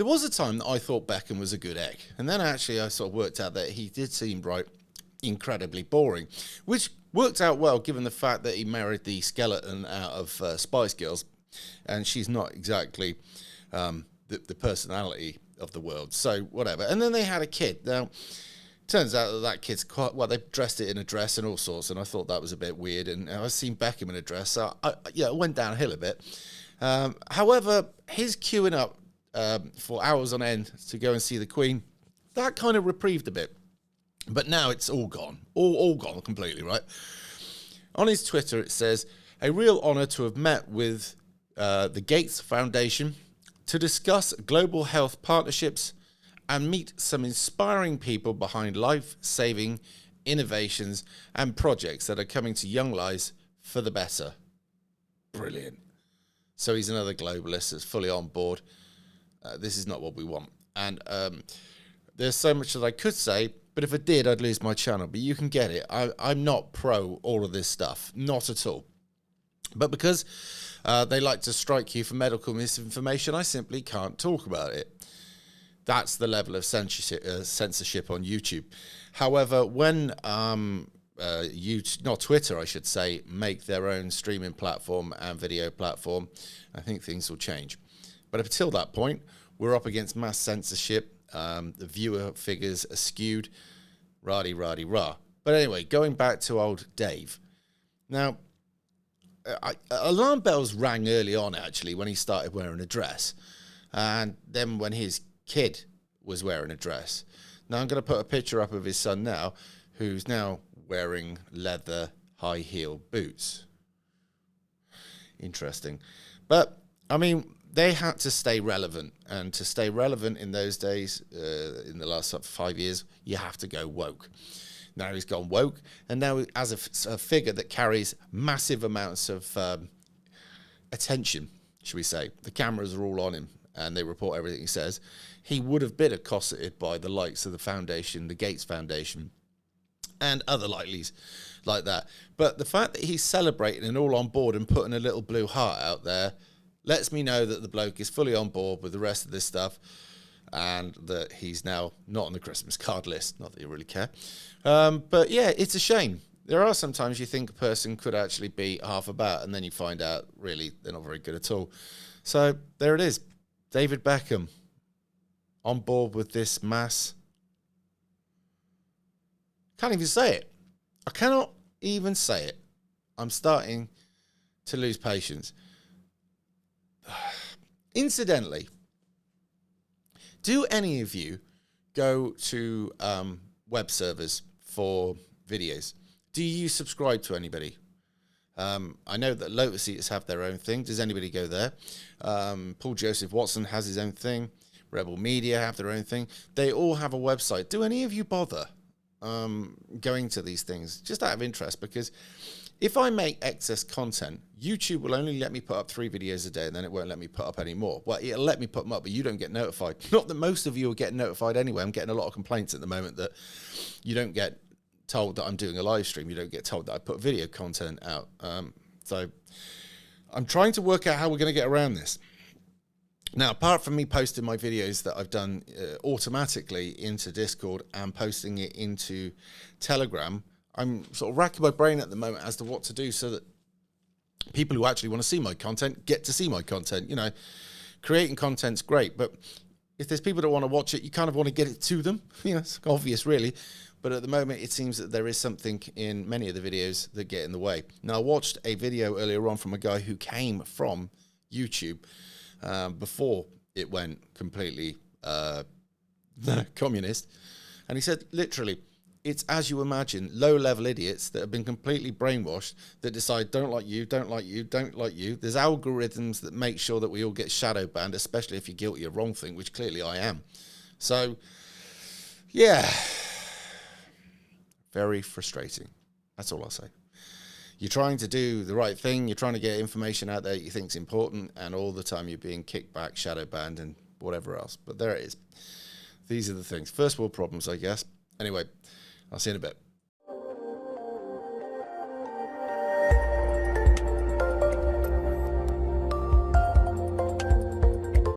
There was a time that I thought Beckham was a good egg, and then actually I sort of worked out that he did seem incredibly boring, which worked out well given the fact that he married the skeleton out of Spice Girls, and she's not exactly the personality of the world, so whatever. And then they had a kid. Now, turns out that kid's quite, well, they dressed it in a dress and all sorts, and I thought that was a bit weird, and I've seen Beckham in a dress, so it went downhill a bit. However, his queuing up for hours on end to go and see the Queen, that kind of reprieved a bit. But now it's all gone. All gone completely, right? On his Twitter, it says, a real honour to have met with the Gates Foundation to discuss global health partnerships and meet some inspiring people behind life-saving innovations and projects that are coming to young lives for the better. Brilliant. So he's another globalist that's fully on board. This is not what we want. And there's so much that I could say, but if I did, I'd lose my channel. But you can get it. I'm not pro all of this stuff. Not at all. But because they like to strike you for medical misinformation, I simply can't talk about it. That's the level of censorship on YouTube. However, when Twitter, I should say, make their own streaming platform and video platform, I think things will change. But up until that point, we're up against mass censorship. The viewer figures are skewed. Rah-de-rah-de-rah. But anyway, going back to old Dave. Now, alarm bells rang early on, actually, when he started wearing a dress. And then when his kid was wearing a dress. Now, I'm going to put a picture up of his son now, who's now wearing leather high heel boots. Interesting. But, I mean, they had to stay relevant, and to stay relevant in those days, in the last 5 years, you have to go woke. Now he's gone woke, and now as a figure that carries massive amounts of attention, should we say, the cameras are all on him, and they report everything he says, he would have been accosted by the likes of the foundation, the Gates Foundation, and other likelies like that. But the fact that he's celebrating and all on board and putting a little blue heart out there lets me know that the bloke is fully on board with the rest of this stuff, and that he's now not on the Christmas card list. Not that you really care. But yeah, it's a shame. There are sometimes you think a person could actually be half about, and then you find out really they're not very good at all. So there it is. David Beckham on board with this mass. Can't even say it. I cannot even say it. I'm starting to lose patience. Incidentally, do any of you go to web servers for videos? Do you subscribe to anybody? I know that Lotus Eaters have their own thing. Does anybody go there? Paul Joseph Watson has his own thing. Rebel Media have their own thing. They all have a website. Do any of you bother going to these things? Just out of interest, because if I make excess content, YouTube will only let me put up 3 videos a day, and then it won't let me put up any more. Well, it'll let me put them up, but you don't get notified. Not that most of you are getting notified anyway. I'm getting a lot of complaints at the moment that you don't get told that I'm doing a live stream. You don't get told that I put video content out. So I'm trying to work out how we're going to get around this. Now, apart from me posting my videos that I've done automatically into Discord and posting it into Telegram, I'm sort of racking my brain at the moment as to what to do so that people who actually want to see my content get to see my content. You know, creating content's great, but if there's people that want to watch it, you kind of want to get it to them. You know, it's obvious, really. But at the moment, it seems that there is something in many of the videos that get in the way. Now, I watched a video earlier on from a guy who came from YouTube before it went completely communist. And he said, literally, it's as you imagine, low-level idiots that have been completely brainwashed that decide, don't like you, don't like you, don't like you. There's algorithms that make sure that we all get shadow banned, especially if you're guilty of wrong thing, which clearly I am. So, yeah, very frustrating. That's all I'll say. You're trying to do the right thing. You're trying to get information out there that you think is important, and all the time you're being kicked back, shadow banned, and whatever else. But there it is. These are the things. First world problems, I guess. Anyway, I'll see you in a bit.